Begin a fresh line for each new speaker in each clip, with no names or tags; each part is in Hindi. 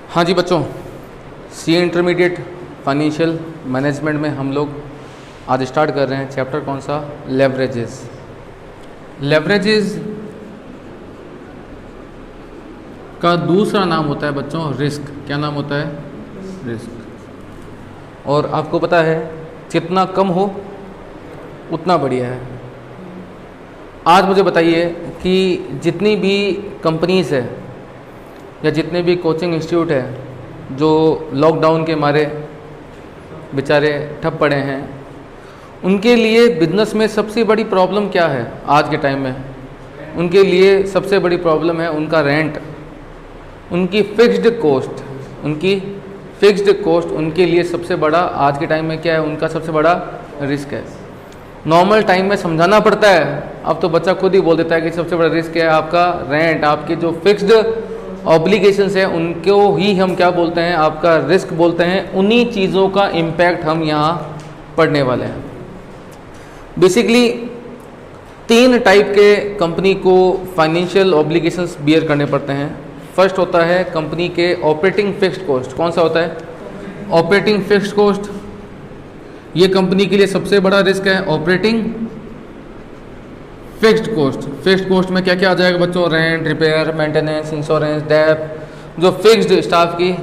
हाँ जी बच्चों, सीए इंटरमीडिएट फाइनेंशियल मैनेजमेंट में हम लोग आज स्टार्ट कर रहे हैं चैप्टर कौन सा, लेवरेजेस। लेवरेजेस का दूसरा नाम होता है बच्चों रिस्क। क्या नाम होता है? रिस्क। और आपको पता है जितना कम हो उतना बढ़िया है। आज मुझे बताइए कि जितनी भी कंपनीज़ है या जितने भी कोचिंग इंस्टीट्यूट है जो लॉकडाउन के मारे बेचारे ठप पड़े हैं, उनके लिए बिजनेस में सबसे बड़ी प्रॉब्लम क्या है आज के टाइम में? उनके लिए सबसे बड़ी प्रॉब्लम है उनका रेंट, उनकी फिक्स्ड कॉस्ट उनके लिए सबसे बड़ा आज के टाइम में क्या है? उनका सबसे बड़ा रिस्क है। नॉर्मल टाइम में समझाना पड़ता है, अब तो बच्चा खुद ही बोल देता है कि सबसे बड़ा रिस्क है आपका रेंट, आपके जो फिक्स्ड ऑब्लिगेशंस है उनको ही हम क्या बोलते हैं? आपका रिस्क बोलते हैं। उन्हीं चीज़ों का इम्पैक्ट हम यहाँ पढ़ने वाले हैं। बेसिकली 3 टाइप के कंपनी को फाइनेंशियल ऑब्लिगेशंस बियर करने पड़ते हैं। फर्स्ट होता है कंपनी के ऑपरेटिंग फिक्स्ड कॉस्ट। कौन सा होता है? Operating fixed cost. ये कंपनी के लिए सबसे बड़ा रिस्क है, operating fixed cost. Fixed cost में क्या क्या आ जाएगा बच्चों? Rent, repair, maintenance, insurance, dep, जो फिक्स्ड स्टाफ की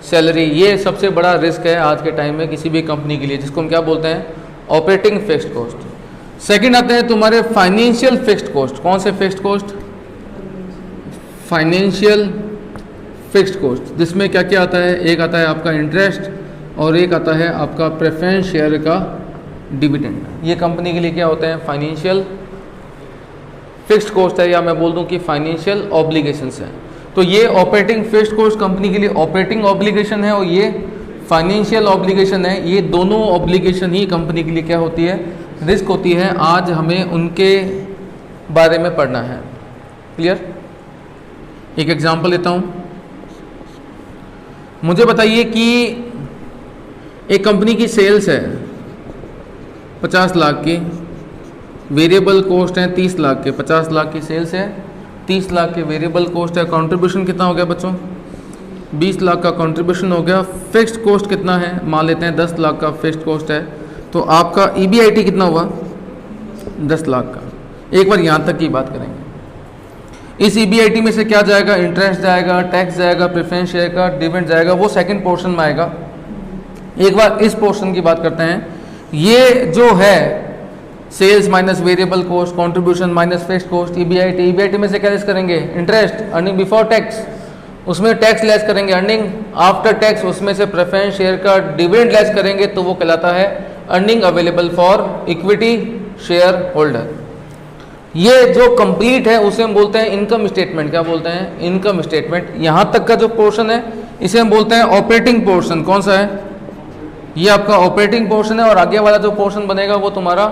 सैलरी, ये सबसे बड़ा रिस्क है आज के टाइम में किसी भी कंपनी के लिए, जिसको हम क्या बोलते हैं? Operating fixed cost. सेकंड आते हैं तुम्हारे फाइनेंशियल फिक्स्ड कॉस्ट। कौन से fixed cost? Financial fixed cost, जिसमें क्या क्या आता है? एक आता है आपका इंटरेस्ट और एक आता है आपका प्रेफरेंस शेयर का डिविडेंड। ये कंपनी के लिए क्या होते हैं? फाइनेंशियल फिक्स्ड कॉस्ट है, या मैं बोल दूं कि फाइनेंशियल ऑब्लिगेशंस है। तो ये ऑपरेटिंग फिक्स्ड कॉस्ट कंपनी के लिए ऑपरेटिंग ऑब्लिगेशन है और ये फाइनेंशियल ऑब्लिगेशन है। ये दोनों ऑब्लिगेशन ही कंपनी के लिए क्या होती है? रिस्क होती है। आज हमें उनके बारे में पढ़ना है। क्लियर? एक एग्जांपल लेता हूं। मुझे बताइए कि एक कंपनी की सेल्स है 50 लाख की, वेरिएबल कॉस्ट है 30 लाख के। 50 लाख की सेल्स है, 30 लाख के वेरिएबल कॉस्ट है। कंट्रीब्यूशन कितना हो गया बच्चों? 20 लाख का कंट्रीब्यूशन हो गया। फिक्स्ड कॉस्ट कितना है? मान लेते हैं 10 लाख का फिक्स्ड कॉस्ट है। तो आपका EBIT कितना हुआ? 10 लाख का। एक बार यहाँ तक की बात करेंगे। इस EBIT में से क्या जाएगा? इंटरेस्ट जाएगा, टैक्स जाएगा, प्रेफरेंस शेयर का डिविडेंड जाएगा, वो सेकंड पोर्शन में आएगा। एक बार इस पोर्शन की बात करते हैं। ये जो है sales minus variable cost, contribution minus fixed cost, EBIT में से क्या लेस करेंगे? इंटरेस्ट, अर्निंग बिफोर टैक्स, उसमें टैक्स लेस करेंगे, अर्निंग आफ्टर टैक्स, उसमें से प्रेफरेंस शेयर का डिविडेंड लेस करेंगे, तो वो कहलाता है earning available for equity shareholder. ये जो कंप्लीट है उसे हम बोलते हैं इनकम स्टेटमेंट। क्या बोलते हैं? Income statement. यहाँ तक का जो पोर्शन है इसे हम बोलते हैं ऑपरेटिंग पोर्शन। कौन सा है? ये आपका ऑपरेटिंग पोर्शन है। और आगे वाला जो पोर्शन बनेगा वो तुम्हारा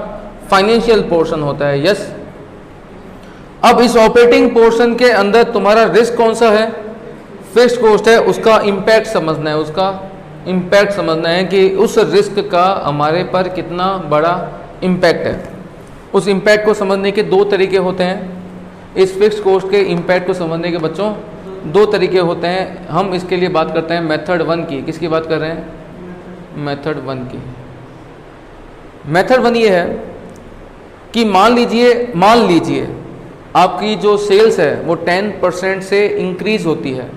फाइनेंशियल पोर्शन होता है। यस। अब इस ऑपरेटिंग पोर्शन के अंदर तुम्हारा रिस्क कौन सा है? फिक्स्ड कॉस्ट है। उसका इम्पैक्ट समझना है, उसका इम्पैक्ट समझना है कि उस रिस्क का हमारे पर कितना बड़ा इम्पैक्ट है। उस इम्पैक्ट को समझने के 2 तरीके होते हैं। इस फिक्स्ड कॉस्ट के इम्पैक्ट को समझने के बच्चों 2 तरीके होते हैं। हम इसके लिए बात करते हैं मेथड 1 की। किसकी बात कर रहे हैं? मेथड 1 की। मेथड 1 ये है कि मान लीजिए आपकी जो सेल्स है वो 10% से इंक्रीज होती है।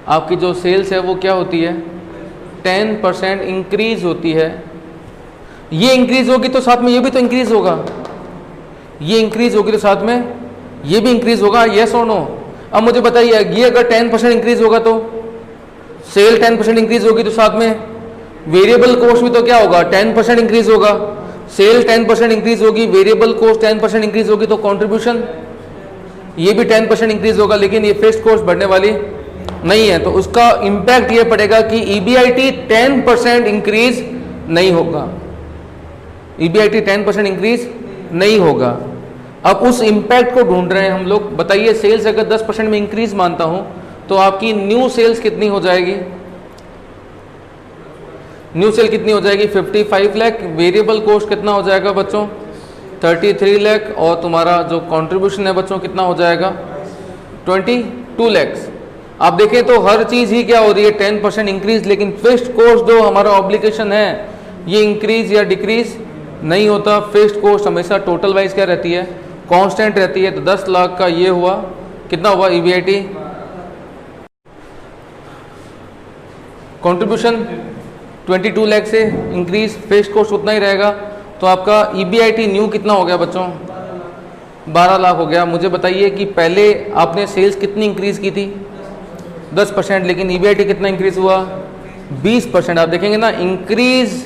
आपकी जो सेल्स है वो क्या होती है? 10% इंक्रीज होती है। ये इंक्रीज होगी तो साथ में ये भी तो इंक्रीज होगा। ये इंक्रीज होगी तो साथ में ये भी इंक्रीज होगा। यस और नो? अब मुझे बताइए, ये अगर 10% इंक्रीज होगा तो सेल 10% इंक्रीज होगी तो साथ में वेरिएबल कॉस्ट भी तो क्या होगा? 10% इंक्रीज होगा। सेल 10% इंक्रीज होगी, वेरिएबल कॉस्ट 10% इंक्रीज होगी, तो कंट्रीब्यूशन ये भी 10% इंक्रीज होगा। लेकिन ये फिक्स्ड कॉस्ट बढ़ने वाली नहीं है, तो उसका इंपैक्ट ये पड़ेगा कि EBIT 10% इंक्रीज नहीं होगा। EBIT 10% इंक्रीज नहीं होगा। अब उस इम्पैक्ट को ढूंढ रहे हैं हम लोग। बताइए, सेल्स अगर 10% में इंक्रीज मानता हूं तो आपकी न्यू सेल्स कितनी हो जाएगी? न्यू सेल कितनी हो जाएगी? 55 लाख। वेरिएबल कॉस्ट कितना हो जाएगा बच्चों? 33 लाख। और तुम्हारा जो कंट्रीब्यूशन है बच्चों कितना हो जाएगा? 22 लाख। आप देखें तो हर चीज़ ही क्या हो रही है 10% इंक्रीज, लेकिन फिक्स्ड कॉस्ट जो हमारा ऑब्लिगेशन है ये इंक्रीज या डिक्रीज नहीं होता। फिक्स्ड कॉस्ट हमेशा टोटल वाइज क्या रहती है, कांस्टेंट रहती है। तो 10 लाख का ये हुआ, कितना हुआ EBIT, कंट्रीब्यूशन 22 लाख से इंक्रीज, फिक्स्ड कॉस्ट उतना ही रहेगा। तो आपका EBIT न्यू कितना हो गया बच्चों, 12 लाख हो गया। मुझे बताइए कि पहले आपने सेल्स कितनी इंक्रीज की थी, 10%, लेकिन EBIT कितना इंक्रीज हुआ, 20%। आप देखेंगे ना इंक्रीज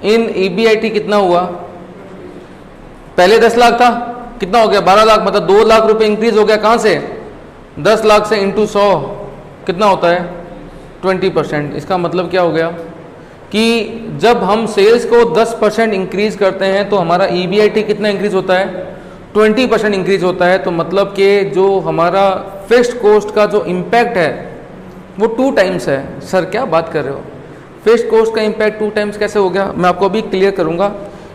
इन EBIT कितना हुआ, पहले 10 लाख था, कितना हो गया 12 लाख, मतलब 2 लाख रुपए इंक्रीज हो गया। कहाँ से, 10 लाख से इंटू 100 कितना होता है 20%। इसका मतलब क्या हो गया कि जब हम सेल्स को 10% इंक्रीज करते हैं तो हमारा EBIT कितना इंक्रीज होता है, 20% इंक्रीज होता है। तो मतलब कि जो हमारा फिक्स्ड कॉस्ट का जो इम्पैक्ट है वो 2 टाइम्स है। सर क्या बात कर रहे हो, फिक्स्ड कॉस्ट का इम्पैक्ट 2 टाइम्स कैसे हो गया, मैं आपको अभी क्लियर करूंगा।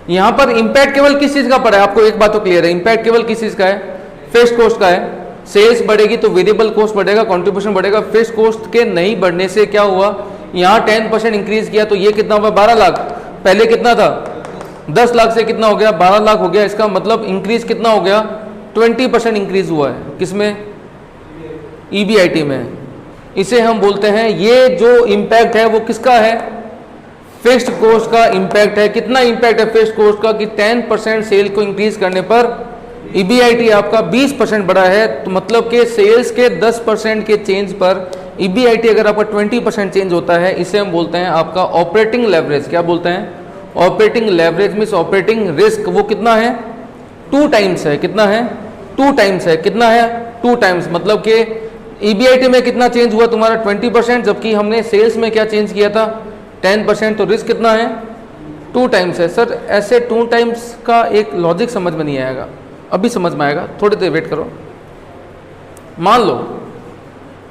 यहाँ पर इम्पैक्ट केवल किस चीज़ का पड़ा है, आपको एक बात तो क्लियर है, इम्पैक्ट केवल किस चीज़ का है, फिक्स्ड कॉस्ट का है। सेल्स बढ़ेगी तो वेरिएबल कॉस्ट बढ़ेगा, कंट्रीब्यूशन बढ़ेगा। फिक्स्ड कॉस्ट के नहीं बढ़ने से क्या हुआ, यहाँ 10% इंक्रीज किया तो ये कितना हुआ 12 लाख, पहले कितना था 10 लाख से कितना हो गया 12 लाख हो गया। इसका मतलब इंक्रीज कितना हो गया, 20% इंक्रीज हुआ है। किसमें, EBIT में। इसे हम बोलते हैं, ये जो इम्पैक्ट है वो किसका है, फिक्स्ड कॉस्ट का इम्पैक्ट है। कितना इम्पैक्ट है फिक्स्ड कॉस्ट का कि 10% सेल को इंक्रीज करने पर EBIT आपका 20% बढ़ा है। तो मतलब कि सेल्स के 10% के चेंज पर EBIT अगर आपका 20% चेंज होता है, इसे हम बोलते हैं आपका ऑपरेटिंग लेवरेज। क्या बोलते हैं, operating leverage means operating risk. वो कितना है, 2 टाइम्स है। कितना है, 2 टाइम्स है। कितना है, 2 टाइम्स। मतलब कि EBIT में कितना चेंज हुआ तुम्हारा 20%, जबकि हमने सेल्स में क्या चेंज किया था 10%। तो रिस्क कितना है, 2 टाइम्स है। सर ऐसे 2 टाइम्स का एक लॉजिक समझ में नहीं आएगा, अभी समझ में आएगा, थोड़ी देर वेट करो। मान लो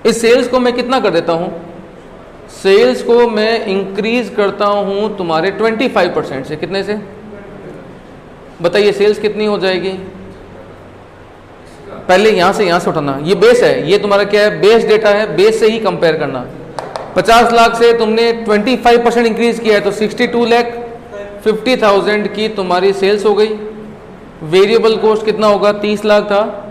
इस सेल्स को मैं कितना कर देता हूं, सेल्स को मैं इंक्रीज करता हूं तुम्हारे 25% से। कितने से बताइए, सेल्स कितनी हो जाएगी, पहले यहां से उठाना, ये बेस है, ये तुम्हारा क्या है, बेस डेटा है, बेस से ही कंपेयर करना। 50 लाख से तुमने 25% इंक्रीज किया है तो 62,50,000 की तुम्हारी सेल्स हो गई। वेरिएबल कॉस्ट कितना होगा, 30 लाख था,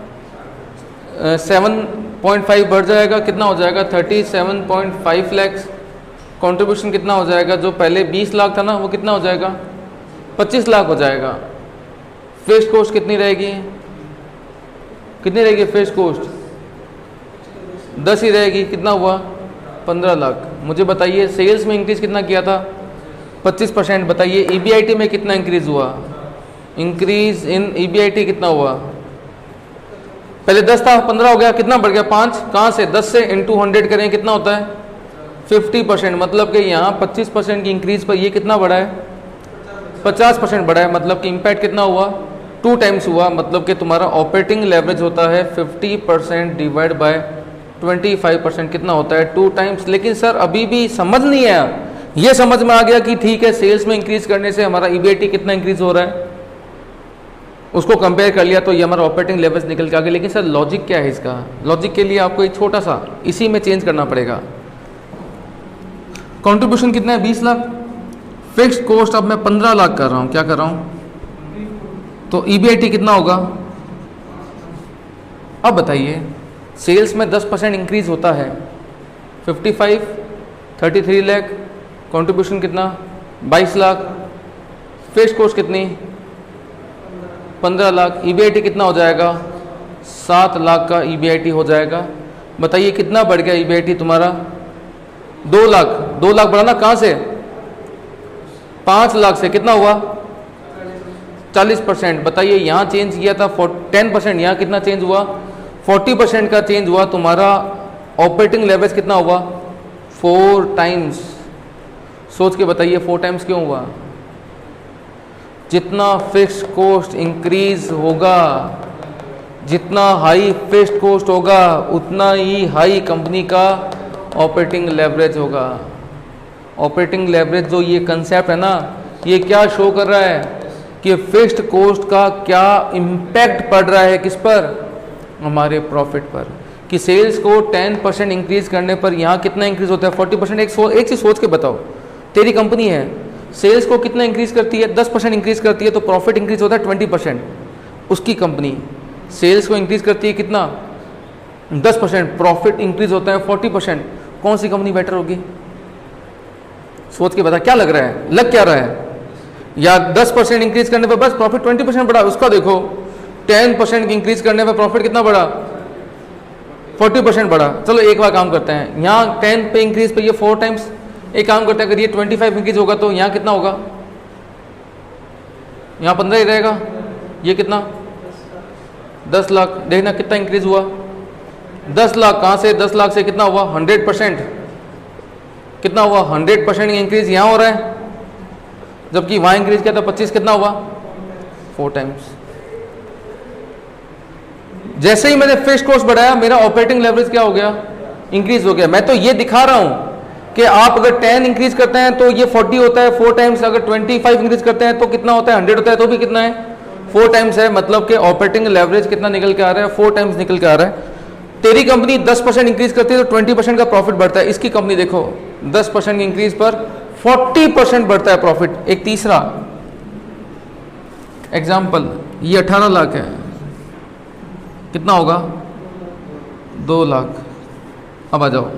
7.5 बढ़ जाएगा, कितना हो जाएगा 37.5 लाख। कंट्रीब्यूशन कितना हो जाएगा, जो पहले 20 लाख था ना वो कितना हो जाएगा 25 लाख हो जाएगा। फिक्स्ड कॉस्ट कितनी रहेगी, कितनी रहेगी फिक्स्ड कॉस्ट, 10 ही रहेगी। कितना हुआ 15 लाख। मुझे बताइए सेल्स में इंक्रीज कितना किया था 25%। बताइए EBIT में कितना इंक्रीज हुआ, इंक्रीज इन EBIT कितना हुआ, पहले 10 था 15 हो गया, कितना बढ़ गया 5। कहाँ से, 10 से इंटू 100 करें कितना होता है 50%। मतलब कि यहाँ 25% की इंक्रीज पर ये कितना बढ़ा है 50% बढ़ा है। मतलब कि इम्पैक्ट कितना हुआ 2 टाइम्स हुआ। मतलब कि तुम्हारा ऑपरेटिंग लेवरेज होता है 50% डिवाइड बाय 25%, कितना होता है 2 टाइम्स। लेकिन सर अभी भी समझ नहीं आया, ये समझ में आ गया कि ठीक है सेल्स में इंक्रीज करने से हमारा EBIT कितना इंक्रीज हो रहा है, उसको कंपेयर कर लिया तो ये हमारा ऑपरेटिंग लेवल्स निकल के आ गया। लेकिन सर लॉजिक क्या है इसका, लॉजिक के लिए आपको एक छोटा सा इसी में चेंज करना पड़ेगा। कंट्रीब्यूशन कितना है 20 लाख, फिक्स्ड कॉस्ट अब मैं 15 लाख कर रहा हूँ, क्या कर रहा हूँ, तो EBIT कितना होगा। अब बताइए सेल्स में 10% इंक्रीज होता है 55, 33 लाख, कंट्रीब्यूशन कितना 22 लाख, फिक्स्ड कॉस्ट कितनी 15 लाख, EBIT कितना हो जाएगा 7 लाख का EBIT हो जाएगा। बताइए कितना बढ़ गया EBIT तुम्हारा 2 लाख, 2 लाख बढ़ाना कहाँ से 5 लाख से, कितना हुआ 40%। बताइए यहाँ चेंज किया था 10%, यहाँ कितना चेंज हुआ 40% का चेंज हुआ। तुम्हारा ऑपरेटिंग लेवरेज कितना हुआ 4 टाइम्स। सोच के बताइए 4 टाइम्स क्यों हुआ, जितना फिक्स्ड कॉस्ट इंक्रीज होगा, जितना हाई फिक्स्ड कॉस्ट होगा उतना ही हाई कंपनी का ऑपरेटिंग लेवरेज होगा। ऑपरेटिंग लेवरेज जो ये कंसेप्ट है ना, ये क्या शो कर रहा है कि फिक्स्ड कॉस्ट का क्या इम्पैक्ट पड़ रहा है किस पर, हमारे प्रॉफिट पर। कि सेल्स को 10% इंक्रीज करने पर यहाँ कितना इंक्रीज होता है 40%। एक चीज़ सोच के बताओ, तेरी कंपनी है, सेल्स को कितना इंक्रीज करती है 10% इंक्रीज करती है, तो प्रॉफिट इंक्रीज होता है 20%। उसकी कंपनी सेल्स को इंक्रीज करती है कितना 10%, प्रॉफिट इंक्रीज होता है 40%। कौन सी कंपनी बेटर होगी? सोच के बता, क्या लग रहा है, लग क्या रहा है? या 10% इंक्रीज करने पर बस प्रॉफिट 20% बढ़ा, उसका देखो 10% इंक्रीज करने पर प्रॉफिट कितना बढ़ा 40% बढ़ा। चलो एक बार काम करते हैं, यहाँ 10 पे इंक्रीज पे ये 4 टाइम्स, एक काम करते हैं अगर ये 25 इंक्रीज होगा तो यहाँ कितना होगा, यहाँ 15 ही रहेगा, ये कितना 10 लाख। देखना कितना इंक्रीज हुआ 10 लाख। कहाँ से 10 लाख से कितना हुआ 100%, कितना हुआ 100% इंक्रीज यहाँ हो रहा है, जबकि वहाँ इंक्रीज किया था 25, कितना हुआ 4 टाइम्स। जैसे ही मैंने फिक्स्ड कॉस्ट बढ़ाया मेरा ऑपरेटिंग लेवरेज क्या हो गया, इंक्रीज हो गया। मैं तो ये दिखा रहा हूं कि आप अगर 10 इंक्रीज करते हैं तो ये 40 होता है 4 टाइम्स, अगर 25 इंक्रीज करते हैं तो कितना होता है 100 होता है, तो भी कितना है 4 टाइम्स है। मतलब कि ऑपरेटिंग लेवरेज कितना निकल के आ रहा है 4 टाइम्स निकल के आ रहा है। तेरी कंपनी 10% इंक्रीज करती है तो 20% का प्रॉफिट बढ़ता है। इसकी कंपनी देखो 10% इंक्रीज पर 40% बढ़ता है प्रॉफिट। एक तीसरा एग्जाम्पल, ये 18 लाख है, कितना होगा 2 लाख। अब आ जाओ,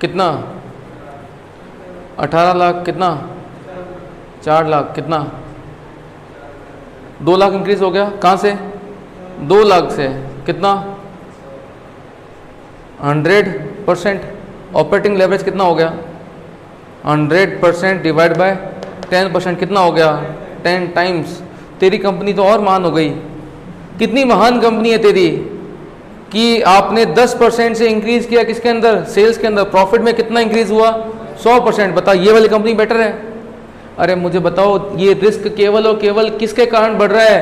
कितना 18 लाख कितना 4 लाख, कितना 2 लाख इंक्रीज हो गया। कहाँ से 2 लाख से, कितना 100%। ऑपरेटिंग लेवरेज कितना हो गया 100% डिवाइड बाय 10%, कितना हो गया 10 टाइम्स। तेरी कंपनी तो और महान हो गई। कितनी महान कंपनी है तेरी कि आपने 10% से इंक्रीज किया किसके अंदर, सेल्स के अंदर। प्रॉफिट में कितना इंक्रीज हुआ 100%। बता ये वाली कंपनी बेटर है? अरे मुझे बताओ, ये रिस्क केवल और केवल किसके कारण बढ़ रहा है,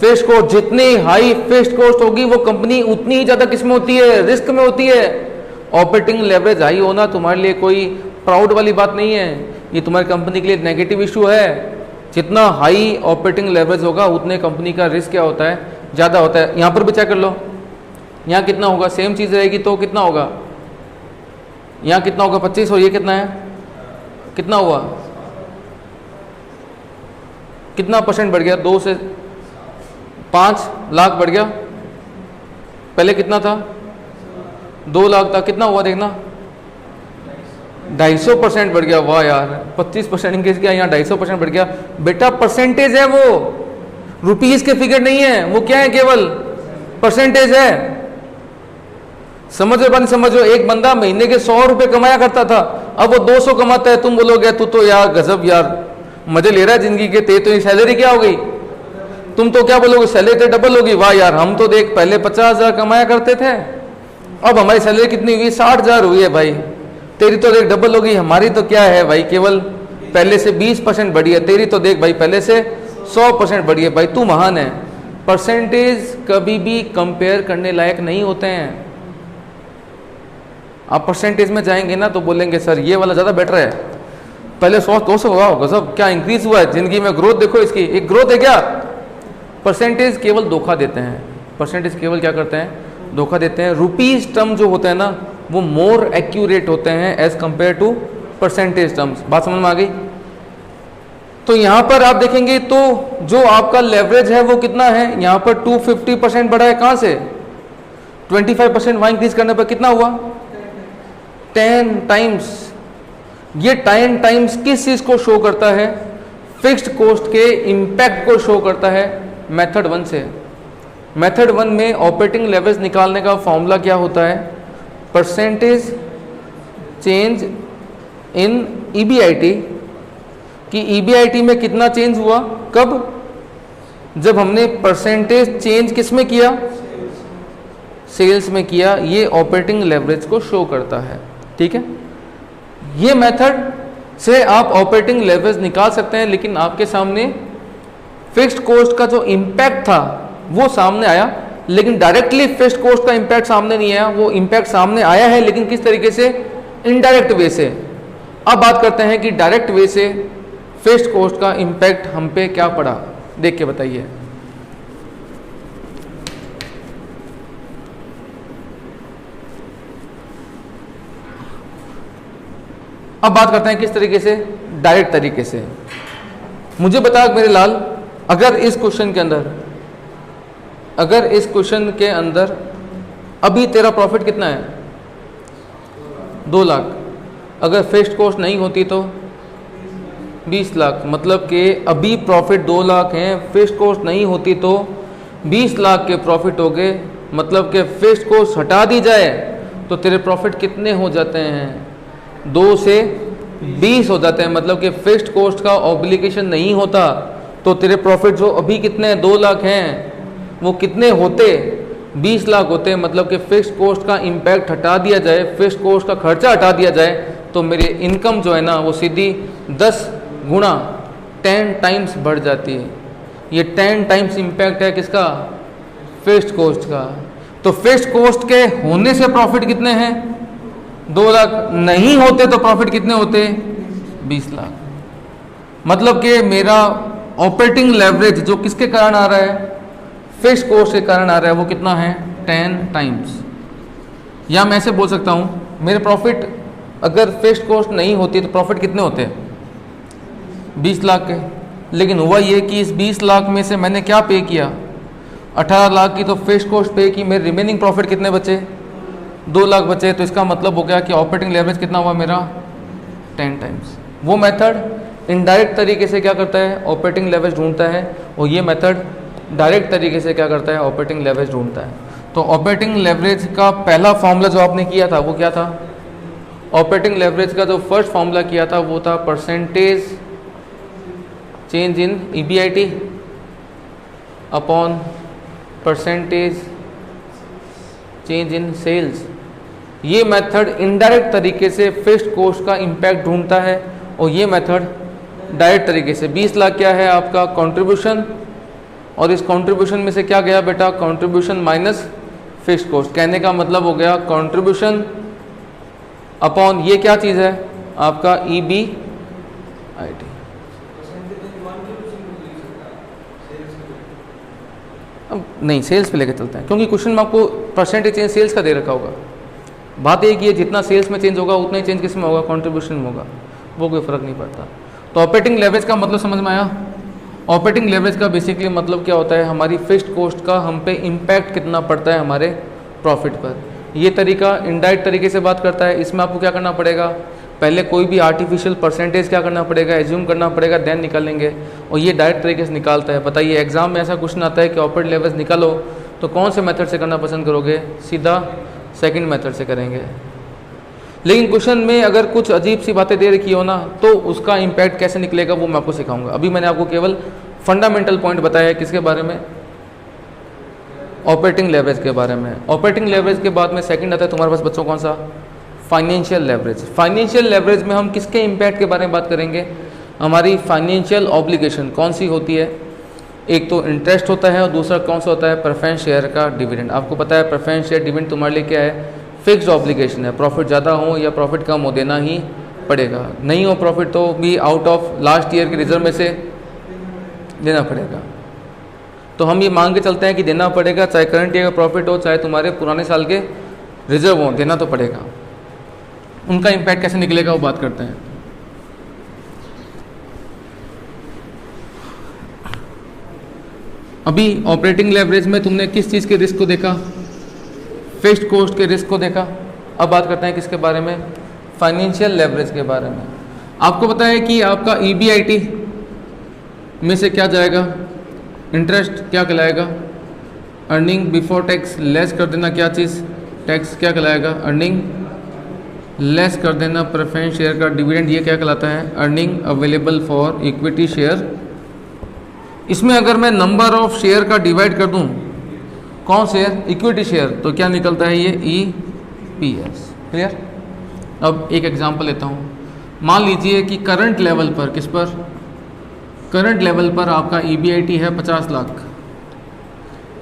फिक्स्ड कॉस्ट। जितनी हाई फिक्स्ड कॉस्ट होगी वो कंपनी उतनी ही ज़्यादा किसमें होती है, रिस्क में होती है। ऑपरेटिंग लेवरेज हाई होना तुम्हारे लिए कोई प्राउड वाली बात नहीं है, ये तुम्हारी कंपनी के लिए नेगेटिव इशू है। जितना हाई ऑपरेटिंग लेवरेज होगा उतने कंपनी का रिस्क क्या होता है, ज़्यादा होता है। यहाँ पर भी चेक कर लो, यहाँ कितना होगा, सेम चीज़ रहेगी तो कितना होगा, यहाँ कितना होगा 25 और ये कितना है, कितना हुआ, कितना परसेंट बढ़ गया, 2 से 5 लाख बढ़ गया। पहले कितना था 2 लाख था, कितना हुआ देखना 250% बढ़ गया। वाह यार, 25% इंक्रीज किया, यहाँ 250% बढ़ गया। बेटा परसेंटेज है वो, रुपीज के फिगर नहीं है वो, क्या है केवल परसेंटेज है। समझो बात, समझो। एक बंदा महीने के 100 रुपए कमाया करता था, अब वो 200 कमाता है। तुम बोलोगे तू तो यार गजब यार मजे ले रहा है जिंदगी के, तेरी तो सैलरी क्या हो गई। तुम तो क्या बोलोगे, सैलरी तो डबल होगी। वाह यार, हम तो देख पहले 50,000 कमाया करते थे, अब हमारी सैलरी कितनी हुई 60,000 हुई है भाई। तेरी तो देख डबल होगी, हमारी तो क्या है भाई, केवल पहले से 20% बढ़ी है। तेरी तो देख भाई पहले से 100% बढ़ी है। भाई तू महान है। परसेंटेज कभी भी कंपेयर करने लायक नहीं होते हैं। आप परसेंटेज में जाएंगे ना तो बोलेंगे सर ये वाला ज़्यादा बेटर है, पहले 100-200 वाह गजब क्या इंक्रीज हुआ है जिंदगी में, ग्रोथ देखो इसकी, एक ग्रोथ है क्या। परसेंटेज केवल धोखा देते हैं, परसेंटेज केवल क्या करते हैं, धोखा देते हैं। रुपीज टर्म जो होते हैं ना वो मोर एक्यूरेट होते हैं as compare to percentage terms. बात समझ में आ गई। तो यहाँ पर आप देखेंगे तो जो आपका लेवरेज है वो कितना है, यहाँ पर 250% बढ़ा है। कहाँ से 25% वहाँ इंक्रीज करने पर कितना हुआ 10 टाइम्स। ये 10 टाइम्स किस चीज़ को शो करता है, फिक्स्ड कॉस्ट के इम्पैक्ट को शो करता है मेथड 1 से। मेथड 1 में ऑपरेटिंग लेवरेज निकालने का फॉर्मूला क्या होता है, परसेंटेज चेंज इन ईबीआईटी कि ईबीआईटी में कितना चेंज हुआ, कब, जब हमने परसेंटेज चेंज किस में किया, सेल्स में किया। ये ऑपरेटिंग लेवरेज को शो करता है। ठीक है, ये मेथड से आप ऑपरेटिंग लेवरेज निकाल सकते हैं, लेकिन आपके सामने फिक्स्ड कॉस्ट का जो इम्पैक्ट था वो सामने आया, लेकिन डायरेक्टली फिक्स्ड कॉस्ट का इम्पैक्ट सामने नहीं आया। वो इम्पैक्ट सामने आया है लेकिन किस तरीके से, इनडायरेक्ट वे से। अब बात करते हैं कि डायरेक्ट वे से फिक्स्ड कॉस्ट का इम्पैक्ट हम पे क्या पड़ा, देख के बताइए। अब बात करते हैं किस तरीके से, डायरेक्ट तरीके से। मुझे बता मेरे लाल, अगर इस क्वेश्चन के अंदर अभी तेरा प्रॉफिट कितना है, 2 लाख, अगर फिक्स्ड कॉस्ट नहीं होती तो 20 लाख, मतलब कि अभी प्रॉफिट 2 लाख है, फिक्स्ड कॉस्ट नहीं होती तो 20 लाख के प्रॉफिट हो गए, मतलब कि फिक्स्ड कॉस्ट हटा दी जाए तो तेरे प्रॉफिट कितने हो जाते हैं, 2 से 20 हो जाते हैं। मतलब कि फिक्स्ड कॉस्ट का ऑब्लिगेशन नहीं होता तो तेरे प्रॉफिट जो अभी कितने हैं, 2 लाख हैं, वो कितने होते, 20 लाख होते हैं। मतलब कि फिक्स्ड कॉस्ट का इम्पैक्ट हटा दिया जाए, फिक्स्ड कॉस्ट का खर्चा हटा दिया जाए तो मेरी इनकम जो है ना वो सीधी 10 गुना 10 टाइम्स बढ़ जाती है। ये 10 टाइम्स इम्पैक्ट है किसका, फिक्स्ड कॉस्ट का। तो फिक्स्ड कॉस्ट के होने से प्रॉफिट कितने हैं, 2 लाख, नहीं होते तो प्रॉफिट कितने होते, 20 लाख। मतलब कि मेरा ऑपरेटिंग लेवरेज जो किसके कारण आ रहा है, फिक्स्ड कॉस्ट के कारण आ रहा है, वो कितना है, 10 टाइम्स। या मैं ऐसे बोल सकता हूँ, मेरे प्रॉफिट अगर फिक्स्ड कॉस्ट नहीं होती तो प्रॉफिट कितने होते, 20 लाख के। लेकिन हुआ ये कि इस 20 लाख में से मैंने क्या पे किया, 18 लाख की तो फिक्स्ड कॉस्ट पे की, मेरे रिमेनिंग प्रॉफिट कितने बचे, 2 लाख बचे। तो इसका मतलब हो गया कि ऑपरेटिंग लेवरेज कितना हुआ मेरा, 10 टाइम्स। वो मेथड इनडायरेक्ट तरीके से क्या करता है, ऑपरेटिंग लेवरेज ढूंढता है, और ये मेथड डायरेक्ट तरीके से क्या करता है, ऑपरेटिंग लेवरेज ढूंढता है। तो ऑपरेटिंग लेवरेज का पहला फॉर्मूला जो आपने किया था वो क्या था, ऑपरेटिंग लेवरेज का जो फर्स्ट फॉर्मूला किया था वो था percentage change in EBIT upon percentage change in sales. ये मेथड इनडायरेक्ट तरीके से फिक्स्ड कॉस्ट का इम्पैक्ट ढूंढता है, और ये मेथड डायरेक्ट तरीके से 20 लाख क्या है आपका कंट्रीब्यूशन, और इस कंट्रीब्यूशन में से क्या गया बेटा, कंट्रीब्यूशन माइनस फिक्स्ड कॉस्ट। कहने का मतलब हो गया कंट्रीब्यूशन अपॉन ये क्या चीज़ है आपका EBIT। अब नहीं, सेल्स पे लेके चलते हैं, क्योंकि क्वेश्चन में आपको परसेंटेज चेंज सेल्स का दे रखा होगा। बात एक ये, जितना सेल्स में चेंज होगा उतना ही चेंज किस में होगा, कंट्रीब्यूशन में होगा, वो कोई फ़र्क नहीं पड़ता। तो ऑपरेटिंग लेवरेज का मतलब समझ में आया। ऑपरेटिंग लेवरेज का बेसिकली मतलब क्या होता है, हमारी फिक्स्ड कॉस्ट का हम पे इम्पैक्ट कितना पड़ता है हमारे प्रॉफिट पर। ये तरीका इनडायरेक्ट तरीके से बात करता है। इसमें आपको क्या करना पड़ेगा, पहले कोई भी आर्टिफिशियल परसेंटेज क्या करना पड़ेगा, एज्यूम करना पड़ेगा, देन निकालेंगे, और ये डायरेक्ट तरीके से निकालता है। बताइए एग्जाम में ऐसा क्वेश्चन आता है कि ऑपरेटिंग लेवरेज निकालो, तो कौन से मेथड से करना पसंद करोगे, सीधा सेकंड मेथड से करेंगे। लेकिन क्वेश्चन में अगर कुछ अजीब सी बातें दे रखी हो ना, तो उसका इम्पैक्ट कैसे निकलेगा वो मैं आपको सिखाऊंगा। अभी मैंने आपको केवल फंडामेंटल पॉइंट बताया है, किसके बारे में, ऑपरेटिंग लेवरेज के बारे में। ऑपरेटिंग लेवरेज के बाद में सेकंड आता है तुम्हारे पास बच्चों कौन सा, फाइनेंशियल लेवरेज। फाइनेंशियल लेवरेज में हम किसके इम्पैक्ट के बारे में बात करेंगे, हमारी फाइनेंशियल ऑब्लिगेशन कौन सी होती है। एक तो इंटरेस्ट होता है और दूसरा कौन सा होता है, प्रेफरेंस शेयर का डिविडेंड। आपको पता है प्रेफरेंस शेयर डिविडेंड तुम्हारे लिए क्या है, फिक्स्ड ऑब्लिगेशन है। प्रॉफिट ज़्यादा हो या प्रॉफिट कम हो, देना ही पड़ेगा। नहीं हो प्रॉफिट तो भी आउट ऑफ लास्ट ईयर के रिजर्व में से देना पड़ेगा। तो हम ये मान के चलते हैं कि देना पड़ेगा, चाहे करंट ईयर का प्रॉफिट हो चाहे तुम्हारे पुराने साल के रिजर्व हो, देना तो पड़ेगा। उनका इम्पैक्ट कैसे निकलेगा वो बात करते हैं। अभी ऑपरेटिंग लेवरेज में तुमने किस चीज़ के रिस्क को देखा, फिक्स्ड कॉस्ट के रिस्क को देखा। अब बात करते हैं किसके बारे में, फाइनेंशियल लेवरेज के बारे में। आपको पता है कि आपका EBIT में से क्या जाएगा, इंटरेस्ट क्या कहलाएगा, अर्निंग बिफोर टैक्स लेस कर देना क्या चीज़, टैक्स क्या कहलाएगा, अर्निंग लेस कर देना प्रेफरेंस शेयर का डिविडेंड, ये क्या कहलाता है, earning available for equity share. इसमें अगर मैं नंबर ऑफ शेयर का डिवाइड कर दूं, कौन शेयर, इक्विटी शेयर, तो क्या निकलता है ये EPS। क्लियर। अब एक एग्जांपल लेता हूँ। मान लीजिए कि करंट लेवल पर, किस पर, करंट लेवल पर आपका EBIT है 50 लाख,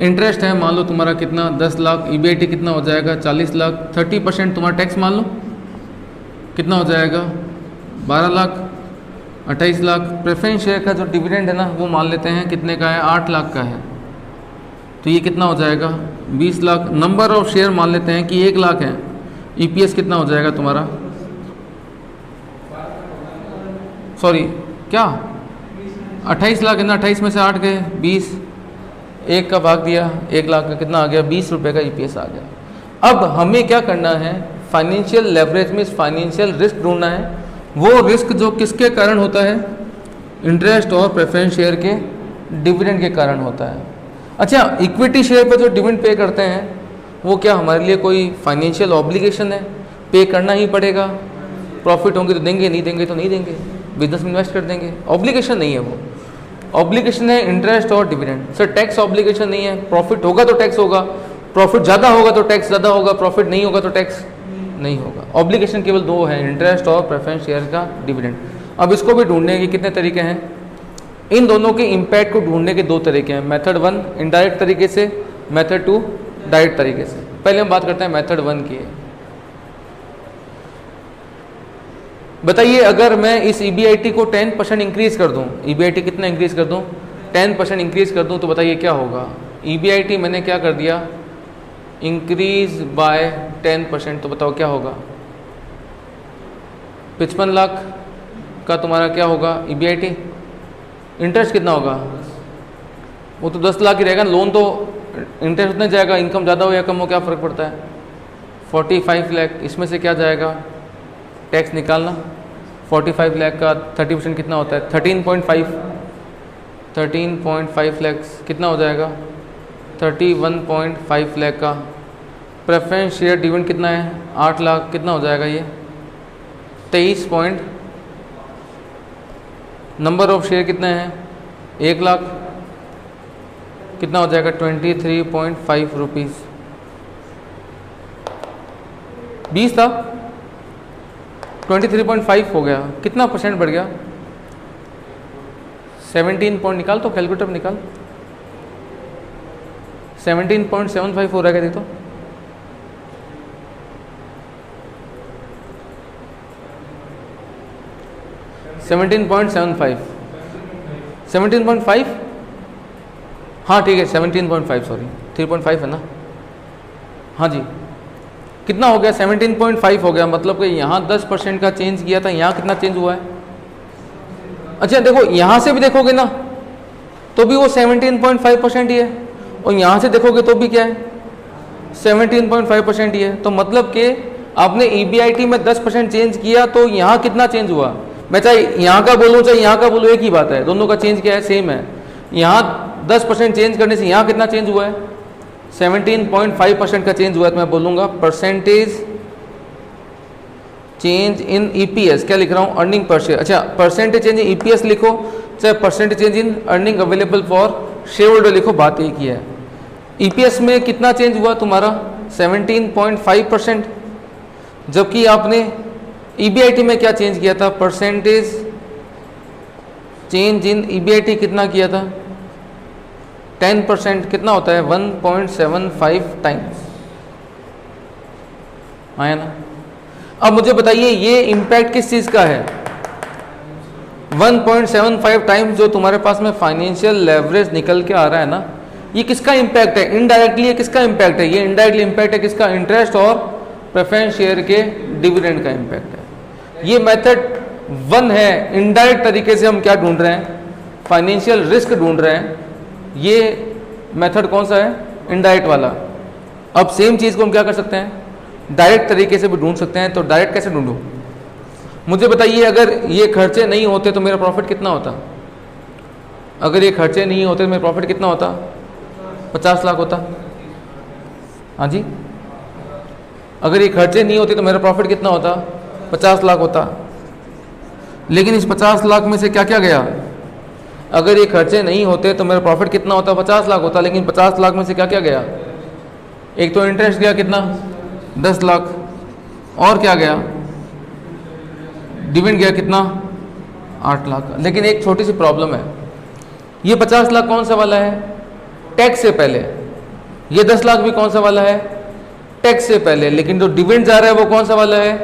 इंटरेस्ट है मान लो तुम्हारा कितना 10 लाख, EBIT कितना हो जाएगा 40 लाख, 30% तुम्हारा टैक्स मान लो कितना हो जाएगा 12 लाख, 28 लाख। प्रेफरेंस शेयर का जो डिविडेंड है ना वो मान लेते हैं कितने का है, 8 लाख का है, तो ये कितना हो जाएगा 20 लाख। नंबर ऑफ शेयर मान लेते हैं कि 1 लाख है, EPS कितना हो जाएगा तुम्हारा सॉरी क्या 28 लाख है ना, 28 में से 8 गए 20, एक का भाग दिया 1 लाख का कितना आ गया 20 रुपये का ईपीएस आ गया। अब हमें क्या करना है, फाइनेंशियल लेवरेज में फाइनेंशियल रिस्क ढूंढना है, वो रिस्क जो किसके कारण होता है, इंटरेस्ट और प्रेफरेंस शेयर के डिविडेंड के कारण होता है। अच्छा, इक्विटी शेयर पर जो डिविडेंड पे करते हैं वो क्या हमारे लिए कोई फाइनेंशियल ऑब्लिगेशन है, पे करना ही पड़ेगा, प्रॉफिट होंगे तो देंगे, नहीं देंगे तो नहीं देंगे, बिजनेस में इन्वेस्ट कर देंगे, ऑब्लिगेशन नहीं है वो। ऑब्लिगेशन है इंटरेस्ट और डिविडेंड। सर टैक्स ऑब्लिगेशन नहीं है, प्रॉफिट होगा तो टैक्स होगा, प्रॉफिट ज़्यादा होगा तो टैक्स ज़्यादा होगा, प्रॉफिट नहीं होगा तो टैक्स नहीं होगा। ऑब्लिगेशन केवल 2 है, इंटरेस्ट और प्रेफरेंस शेयर का डिविडेंड। अब इसको भी ढूंढने के कितने तरीके हैं, इन दोनों के इम्पैक्ट को ढूंढने के 2 तरीके हैं। मेथड 1 इनडायरेक्ट तरीके से, मेथड 2 डायरेक्ट तरीके से। पहले हम बात करते हैं मेथड 1 की। बताइए अगर मैं इस EBIT को 10% इंक्रीज कर दूं, EBIT कितना इंक्रीज कर दूं, 10% इंक्रीज कर दूं, तो बताइए क्या होगा। EBIT मैंने क्या कर दिया, इंक्रीज बाय 10%, तो बताओ क्या होगा। 55 लाख का तुम्हारा क्या होगा EBIT। इंटरेस्ट कितना होगा, वो तो 10 लाख ही रहेगा, लोन तो इंटरेस्ट उतना जाएगा, इनकम ज़्यादा हो या कम हो क्या फ़र्क पड़ता है। 45 लाख, इसमें से क्या जाएगा, टैक्स निकालना। 45 लाख का 30% कितना होता है, 13.5 लाख कितना हो जाएगा, 31.5 लाख का। प्रेफरेंस शेयर डिविडेंड कितना है, 8 लाख, कितना हो जाएगा ये 23 पॉइंट। नंबर ऑफ शेयर कितने हैं, 1 लाख, कितना हो जाएगा 23.5 रुपीज़। 20 था, 23.5 हो गया, कितना परसेंट बढ़ गया, 17 पॉइंट निकाल, तो कैलकुलेटर में निकाल, 17.75 हो रहा है, देख तो 17.75, 17.5, हाँ ठीक है 17.5, सॉरी 3.5 है ना, हाँ जी कितना हो गया 17.5 हो गया। मतलब कि यहाँ 10% का चेंज किया था, यहाँ कितना चेंज हुआ है। अच्छा देखो यहाँ से भी देखोगे ना तो भी वो 17.5% ही है, और यहाँ से देखोगे तो भी क्या है 17.5% ही है। तो मतलब कि आपने EBIT में 10% चेंज किया तो यहाँ कितना चेंज हुआ। मैं चाहे यहाँ का बोलूँ चाहे यहाँ का बोलूँ एक ही बात है, दोनों का चेंज क्या है, सेम है। यहाँ 10% चेंज करने से यहाँ कितना चेंज हुआ है, 17.5% का चेंज हुआ है। तो मैं बोलूँगा परसेंटेज चेंज इन EPS, क्या लिख रहा हूँ, अर्निंग पर शेयर। अच्छा परसेंटेज चेंज इन EPS लिखो चाहे percentage change in earning available for share holder लिखो, बात एक ही है। EPS में कितना चेंज हुआ तुम्हारा 17.5%, जबकि आपने EBIT में क्या चेंज किया था, परसेंटेज चेंज इन EBIT कितना किया था 10%, कितना होता है 1.75 टाइम्स, आया ना। अब मुझे बताइए ये इम्पैक्ट किस चीज़ का है, 1.75 टाइम्स जो तुम्हारे पास में फाइनेंशियल लेवरेज निकल के आ रहा है ना, ये किसका इम्पैक्ट है, इनडायरेक्टली ये किसका इम्पैक्ट है, ये इनडायरेक्टली इम्पैक्ट है किसका, इंटरेस्ट और प्रेफरेंस शेयर के डिविडेंड का इम्पैक्ट है। ये मेथड 1 है, इनडायरेक्ट तरीके से हम क्या ढूंढ रहे हैं, फाइनेंशियल रिस्क ढूंढ रहे हैं। ये मेथड कौन सा है, इनडायरेक्ट वाला। अब सेम चीज़ को हम क्या कर सकते हैं, डायरेक्ट तरीके से भी ढूंढ सकते हैं। तो डायरेक्ट कैसे ढूंढूं, मुझे बताइए अगर ये खर्चे नहीं होते तो मेरा प्रॉफिट कितना होता, अगर ये खर्चे नहीं होते तो मेरा प्रॉफिट कितना होता, 50 लाख होता। हाँ जी, अगर ये खर्चे नहीं होते तो मेरा प्रॉफिट कितना होता, 50 लाख होता। लेकिन इस 50 लाख में से क्या क्या गया, अगर ये खर्चे नहीं होते तो मेरा प्रॉफिट कितना होता, 50 लाख होता। लेकिन 50 लाख में से क्या क्या गया, एक तो इंटरेस्ट गया कितना 10 लाख, और क्या गया, डिविडेंड गया कितना 8 लाख। लेकिन एक छोटी सी प्रॉब्लम है, ये 50 लाख कौन सा वाला है, टैक्स से पहले। ये 10 लाख भी कौन सा वाला है, टैक्स से पहले। लेकिन जो डिविडेंड जा रहा है वो कौन सा वाला है,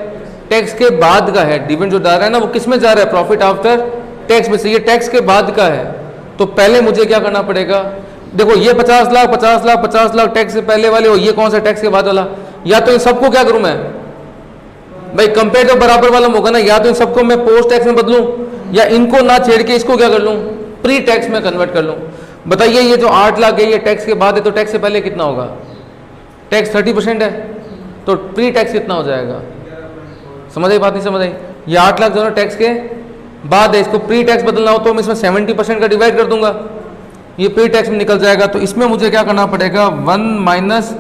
टैक्स के बाद का है। डिविडेंड जो जा रहा है ना वो किस में जा रहा है, प्रॉफिट आफ्टर टैक्स में से, ये टैक्स के बाद का है। तो पहले मुझे क्या करना पड़ेगा, देखो ये 50 लाख 50 लाख 50 लाख टैक्स से पहले वाले, और ये कौन सा टैक्स के बाद वाला। या तो इन सबको क्या करूं मैं भाई, कंपेयर तो बराबर वाला होगा ना, या तो इन सबको मैं पोस्ट टैक्स में बदलूं, या इनको ना छेड़ के इसको क्या कर लूँ, प्री टैक्स में कन्वर्ट कर लूँ। बताइए ये जो 8 लाख है ये टैक्स के बाद है, तो टैक्स से पहले कितना होगा, टैक्स 30% है, तो प्री टैक्स कितना हो जाएगा, समझ आई बात, नहीं समझ आई? ये 8 लाख जो है टैक्स के बाद है, इसको प्री टैक्स बदलना हो तो मैं इसमें 70% का डिवाइड कर दूंगा, ये प्री टैक्स में निकल जाएगा। तो इसमें मुझे क्या करना पड़ेगा, 1 माइनस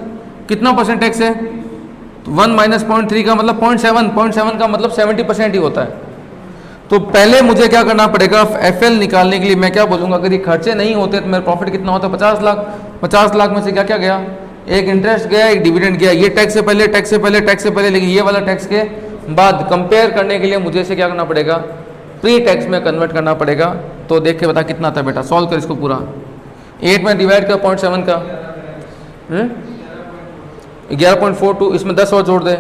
कितना परसेंट टैक्स है, तो 1 माइनस 0.3 का मतलब 0.7 का मतलब 70% ही होता है। तो पहले मुझे क्या करना पड़ेगा, एफएल निकालने के लिए मैं क्या बोलूँगा, अगर ये खर्चे नहीं होते तो मेरा प्रॉफिट कितना होता, 50 लाख। 50 लाख में से क्या क्या गया, एक इंटरेस्ट गया, एक डिविडेंड गया, ये टैक्स से पहले, टैक्स से पहले, टैक्स से पहले, लेकिन ये वाला टैक्स के बाद कंपेयर करने के लिए मुझे इसे क्या करना पड़ेगा, प्री टैक्स में कन्वर्ट करना पड़ेगा। तो देख के बता कितना था बेटा, सॉल्व कर इसको पूरा, 8 में डिवाइड कर 0.7 का 11.42, इसमें 10 और जोड़ दे,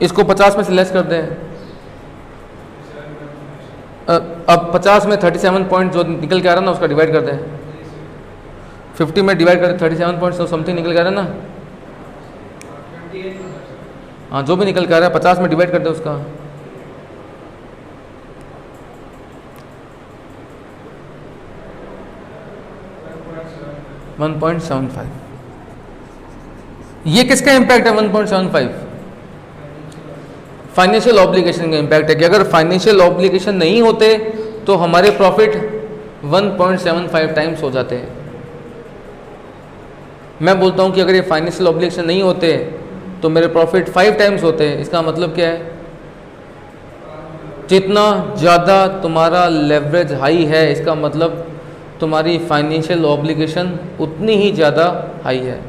इसको 50 में से लेस कर दे, अब 50 में 37 पॉइंट जो निकल के आ रहा है ना उसका डिवाइड कर दे, 50 में डिवाइड कर 37 पॉइंट समथिंग निकल के आ रहा है ना, हाँ जो भी निकल के आ रहा है 50 में डिवाइड कर दे उसका, $1.75। ये किसका इम्पैक्ट है 1.75, फाइनेंशियल ऑब्लिगेशन का इम्पैक्ट है कि अगर फाइनेंशियल ऑब्लिगेशन नहीं होते तो हमारे प्रॉफिट 1.75 टाइम्स हो जाते हैं। मैं बोलता हूं कि अगर ये फाइनेंशियल ऑब्लिगेशन नहीं होते तो मेरे प्रॉफिट 5 टाइम्स होते हैं। इसका मतलब क्या है, जितना ज़्यादा तुम्हारा लेवरेज हाई है इसका मतलब तुम्हारी फाइनेंशियल ऑब्लिगेशन उतनी ही ज़्यादा हाई है,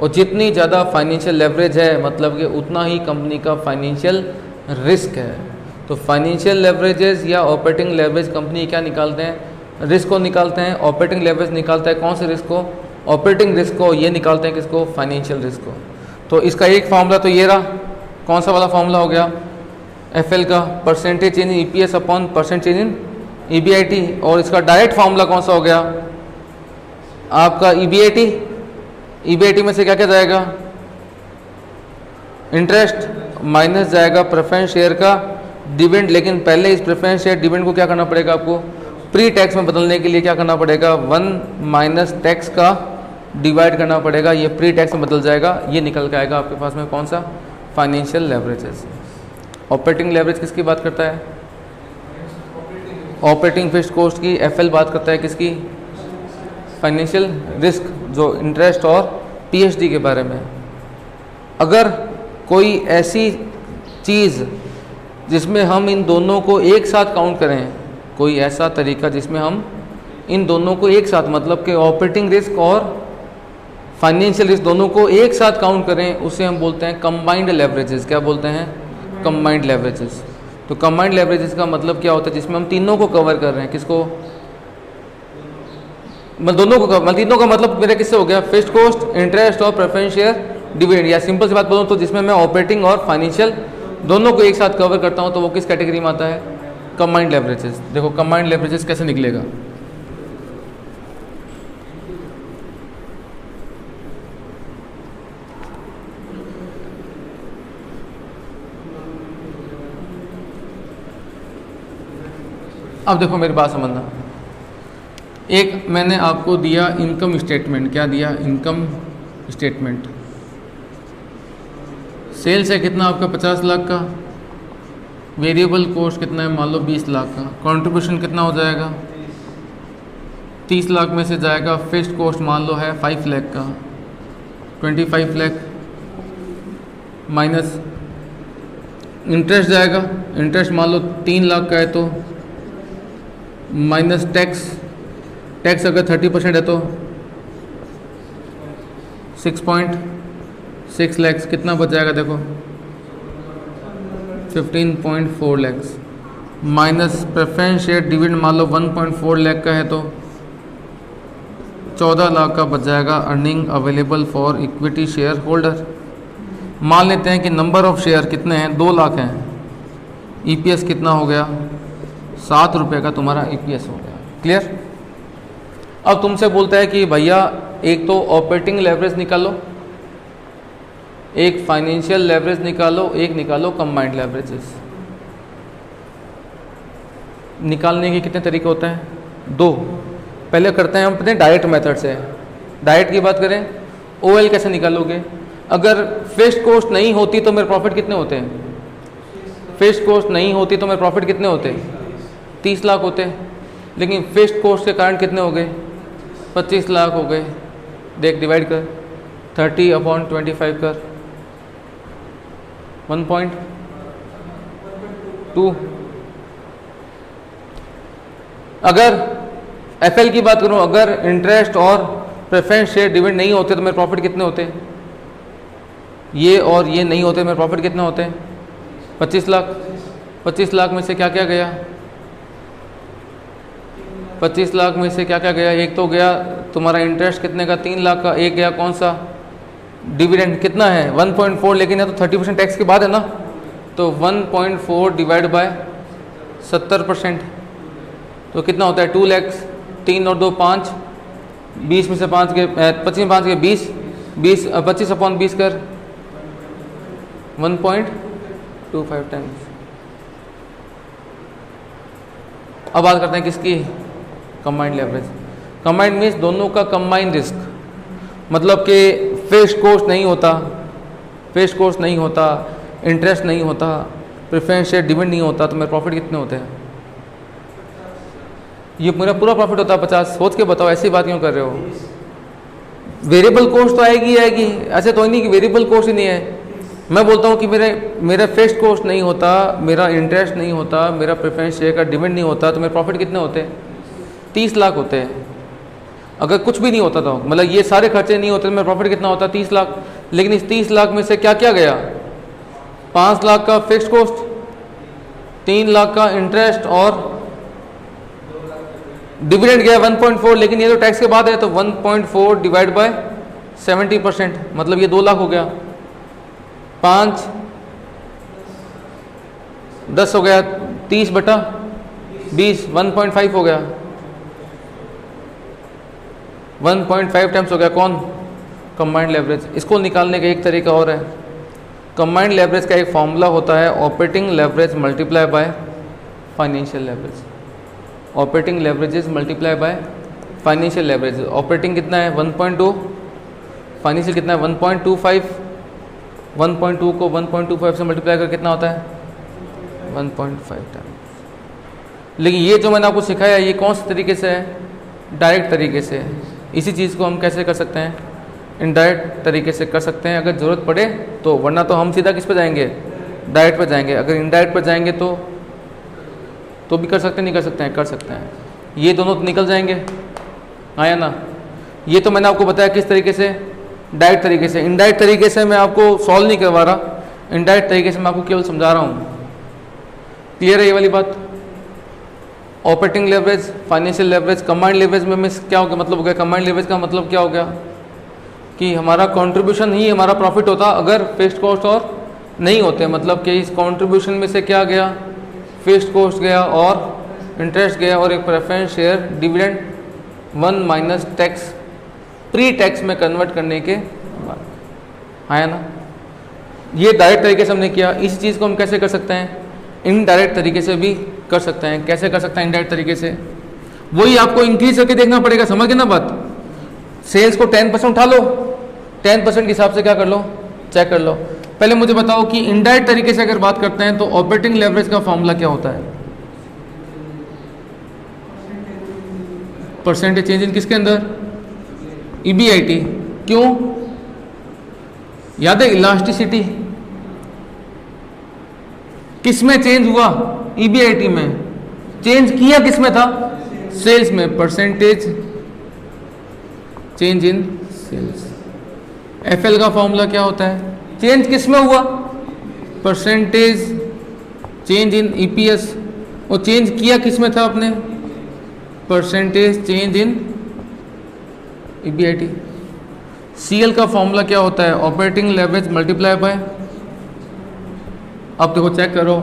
और जितनी ज़्यादा फाइनेंशियल लेवरेज है मतलब कि उतना ही कंपनी का फाइनेंशियल रिस्क है। तो फाइनेंशियल लेवरेजेस या ऑपरेटिंग लेवरेज कंपनी क्या निकालते हैं, रिस्क को निकालते हैं। ऑपरेटिंग लेवरेज निकालता है कौन से रिस्क को, ऑपरेटिंग रिस्क को, ये निकालते हैं किसको, फाइनेंशियल रिस्क को। तो इसका एक फार्मूला तो ये रहा, कौन सा वाला फार्मूला हो गया, एफएल का, percentage change in EPS upon percent change in EBIT. और इसका डायरेक्ट फार्मूला कौन सा हो गया आपका, ईबीआईटी। ईबीआईटी में से क्या क्या जाएगा, इंटरेस्ट माइनस जाएगा प्रेफरेंस शेयर का डिविडेंड। लेकिन पहले इस प्रेफरेंस शेयर डिविडेंड को क्या करना पड़ेगा आपको, प्री टैक्स में बदलने के लिए क्या करना पड़ेगा, 1 माइनस टैक्स का डिवाइड करना पड़ेगा, ये प्री टैक्स में बदल जाएगा, ये निकल के आएगा आपके पास में कौन सा, फाइनेंशियल लेवरेजेस। ऑपरेटिंग लेवरेज किसकी बात करता है, ऑपरेटिंग फिक्स्ड कॉस्ट की। एफएल बात करता है किसकी, फाइनेंशियल रिस्क, जो इंटरेस्ट और पीएचडी के बारे में। अगर कोई ऐसी चीज़ जिसमें हम इन दोनों को एक साथ काउंट करें, कोई ऐसा तरीका जिसमें हम इन दोनों को एक साथ, मतलब कि ऑपरेटिंग रिस्क और फाइनेंशियल रिस्क दोनों को एक साथ काउंट करें, उसे हम बोलते हैं कंबाइंड लेवरेजेस। क्या बोलते हैं, कंबाइंड लेवरेजेस। तो कंबाइंड लेवरेजेस का मतलब क्या होता है, जिसमें हम तीनों को कवर कर रहे हैं, किसको, दोनों को, तीनों का मतलब मेरा किससे हो गया, फिक्स्ड कॉस्ट, इंटरेस्ट और प्रेफरेंस शेयर डिविडेंड। या सिंपल सी बात बोलूँ तो जिसमें मैं ऑपरेटिंग और फाइनेंशियल दोनों को एक साथ कवर करता हूँ, तो वो किस कैटेगरी में आता है, कंबाइंड लेवरेजेस। देखो कंबाइंड लेवरेजेस कैसे निकलेगा, अब देखो मेरी बात समझना। एक मैंने आपको दिया इनकम स्टेटमेंट, क्या दिया, इनकम स्टेटमेंट। सेल्स है कितना आपका 50 लाख का, वेरिएबल कॉस्ट कितना है, मान लो 20 लाख का, कंट्रीब्यूशन कितना हो जाएगा, 30 लाख में से जाएगा फिक्स्ड कॉस्ट मान लो है 5 लाख का, 25 लाख माइनस इंटरेस्ट जाएगा, इंटरेस्ट मान लो 3 लाख का है तो माइनस टैक्स, टैक्स अगर 30% है तो 6.6 लाख, कितना बच जाएगा देखो 15.4 lakh, minus preference share dividend मान लो 1.4 लाख का है तो 14 लाख का बच जाएगा earning available for equity share holder. मान लेते हैं कि नंबर ऑफ शेयर कितने हैं, 2 लाख हैं, ईपीएस कितना हो गया, 7 रुपये का तुम्हारा ईपीएस हो गया। क्लियर। अब तुमसे बोलता है कि भैया एक तो ऑपरेटिंग लेवरेज निकालो, एक फाइनेंशियल लेवरेज निकालो, एक निकालो कंबाइंड लेवरेजेस। निकालने के कितने तरीके होते हैं? 2। पहले करते हैं हम अपने डायरेक्ट मेथड से। डायरेक्ट की बात करें, OL कैसे निकालोगे? अगर फिक्स्ड कॉस्ट नहीं होती तो मेरे प्रॉफिट कितने होते हैं? फिक्स्ड कॉस्ट नहीं होती तो मेरे प्रॉफिट कितने होते? 30 लाख होते। लेकिन फिक्स्ड कॉस्ट के कारण कितने हो गए? 25 लाख हो गए। देख, डिवाइड कर, 30/25 कर, 1.2। अगर FL की बात करूं, अगर इंटरेस्ट और प्रेफरेंस शेयर डिविडेंड नहीं होते तो मेरे प्रॉफिट कितने होते? ये और ये नहीं होते, मेरे प्रॉफिट कितने होते? 25 लाख। 25 लाख में से क्या क्या गया? 25 लाख में से क्या क्या गया? एक तो गया तुम्हारा इंटरेस्ट कितने का? 3 लाख का। एक गया कौन सा? डिविडेंड कितना है? 1.4। लेकिन ये तो 30% टैक्स के बाद है ना, तो 1.4 डिवाइड बाय 70%, तो कितना होता है? 2 लाख। 3 और 2 5, 20 में से 5 के 25 में 5 के 20, 25/20 कर 1.25 टाइम्स। अब बात करते हैं किसकी? Combined leverage. कंबाइंड मीन्स दोनों का कंबाइंड रिस्क, मतलब कि फिक्स्ड कॉस्ट नहीं होता, फिक्स्ड कॉस्ट नहीं होता, इंटरेस्ट नहीं होता, प्रेफरेंस शेयर डिविडेंड नहीं होता, तो मेरे प्रॉफिट कितने होते हैं? ये मेरा पूरा प्रॉफिट होता है 50। सोच के बताओ, ऐसी बात क्यों कर रहे हो? वेरिएबल कॉस्ट तो आएगी ही आएगी, ऐसे तो नहीं कि वेरिएबल कॉस्ट ही नहीं है। मैं बोलता हूँ कि मेरा फिक्स्ड कॉस्ट नहीं होता, मेरा इंटरेस्ट नहीं होता, मेरा प्रेफरेंस शेयर का डिविडेंड नहीं होता, तो मेरे प्रॉफिट कितने होते हैं? 30 लाख होते हैं। अगर कुछ भी नहीं होता तो, मतलब ये सारे खर्चे नहीं होते, तो मेरा प्रॉफिट कितना होता? 30 लाख। लेकिन इस 30 लाख में से क्या क्या गया? 5 लाख का फिक्स्ड कॉस्ट, 3 लाख का इंटरेस्ट और डिविडेंड गया 1.4। लेकिन ये तो टैक्स के बाद है, तो 1.4 डिवाइड बाय 70%, मतलब ये 2 लाख हो गया। 5 10 हो गया, 30/20 1.5 हो गया, 1.5 टाइम्स हो गया। कौन? Combined leverage. इसको निकालने का एक तरीका और है। कंबाइंड लेवरेज का एक फॉर्मूला होता है, operating leverage multiply by financial leverage. Operating leverages multiply by financial leverage. Operating कितना है? 1.2, फाइनेंशियल कितना है? 1.25। 1.2 को 1.25 से मल्टीप्लाई कर कितना होता है? 1.5 टाइम्स। लेकिन ये जो मैंने आपको सिखाया, ये कौन से तरीके से है? डायरेक्ट तरीके से। इसी चीज़ को हम कैसे कर सकते हैं? इनडायरेक्ट तरीके से कर सकते हैं, अगर ज़रूरत पड़े तो। वरना तो हम सीधा किस पे जाएंगे? डायरेक्ट पे जाएंगे। अगर इनडायरेक्ट पे जाएंगे तो भी कर सकते हैं, नहीं कर सकते हैं? कर सकते हैं। ये दोनों तो निकल जाएंगे, हाँ या ना? ये तो मैंने आपको बताया किस तरीके से? डायरेक्ट तरीके से। इनडायरेक्ट तरीके से मैं आपको सॉल्व नहीं करवा रहा, इनडायरेक्ट तरीके से मैं आपको केवल समझा रहा हूँ। क्लियर है ये वाली बात? Operating leverage, financial leverage, combined leverage में क्या हो गया? मतलब हो गया, कंबाइंड लेवरेज का मतलब क्या हो गया? कि हमारा कंट्रीब्यूशन ही हमारा प्रॉफिट होता अगर फिक्स्ड कॉस्ट और नहीं होते। मतलब कि इस कंट्रीब्यूशन में से क्या गया? फिक्स्ड कॉस्ट गया और इंटरेस्ट गया और एक preference share dividend 1 minus tax, pre tax में कन्वर्ट करने के बाद, है ना? ये डायरेक्ट तरीके से हमने किया। इसी चीज़ को हम कैसे कर सकते हैं? इनडायरेक्ट तरीके से भी कर सकते हैं। कैसे कर सकते हैं इनडायरेक्ट तरीके से? वही आपको इंक्रीज करके देखना पड़ेगा, समझ गए ना बात? सेल्स को 10% उठा लो, 10% के हिसाब से क्या कर लो? चेक कर लो। पहले मुझे बताओ कि इनडायरेक्ट तरीके से अगर बात करते हैं तो ऑपरेटिंग लेवरेज का फॉर्मूला क्या होता है? परसेंटेज चेंज इन किसके अंदर? EBIT। क्यों? याद है? इलास्टिसिटी। किस में चेंज हुआ? EBIT में। चेंज किया किस में था? सेल्स में। Percentage change in sales. FL का फॉर्मूला क्या होता है? चेंज किस में हुआ? Percentage change in EPS। और चेंज किया किस में था आपने? Percentage change in EBIT। CL का फॉर्मूला क्या होता है? ऑपरेटिंग लेवरेज मल्टीप्लाई बाय, अब देखो चेक करो,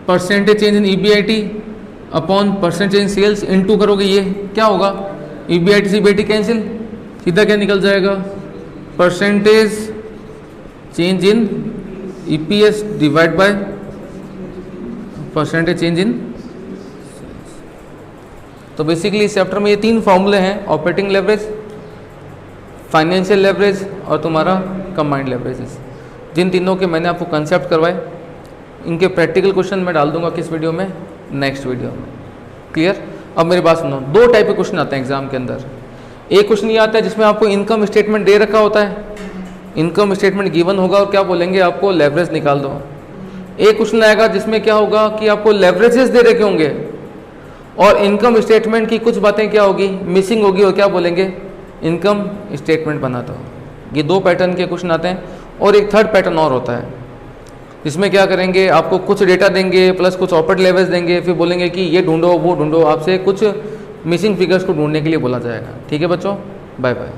percentage change in EBIT upon percentage in sales into करोगे, ये क्या होगा? EBIT से EBIT कैंसिल, सीधा क्या निकल जाएगा? Percentage change in EPS divide by percentage change इन तो बेसिकली इस चैप्टर में ये 3 फॉर्मूले हैं, ऑपरेटिंग लेवरेज, फाइनेंशियल लेवरेज और तुम्हारा कंबाइंड लेवरेजेस। जिन तीनों के मैंने आपको कंसेप्ट करवाए, इनके प्रैक्टिकल क्वेश्चन मैं डाल दूंगा किस वीडियो में, नेक्स्ट वीडियो में। क्लियर? अब मेरी बात सुनो, 2 टाइप के क्वेश्चन आते हैं एग्जाम के अंदर। एक क्वेश्चन ये आता है जिसमें आपको इनकम स्टेटमेंट दे रखा होता है, इनकम स्टेटमेंट गिवन होगा और क्या बोलेंगे आपको, लेवरेज निकाल दो। एक क्वेश्चन आएगा जिसमें क्या होगा कि आपको लेवरेजेस दे रखे होंगे और इनकम स्टेटमेंट की कुछ बातें क्या होगी, मिसिंग होगी, और क्या बोलेंगे, इनकम स्टेटमेंट बना दो। ये 2 पैटर्न के क्वेश्चन आते हैं। और एक थर्ड पैटर्न और होता है जिसमें क्या करेंगे, आपको कुछ डेटा देंगे प्लस कुछ ऑपरेटिंग लेवरेज देंगे, फिर बोलेंगे कि ये ढूंढो वो ढूंढो, आपसे कुछ मिसिंग फिगर्स को ढूंढने के लिए बोला जाएगा। ठीक है बच्चों, बाय बाय।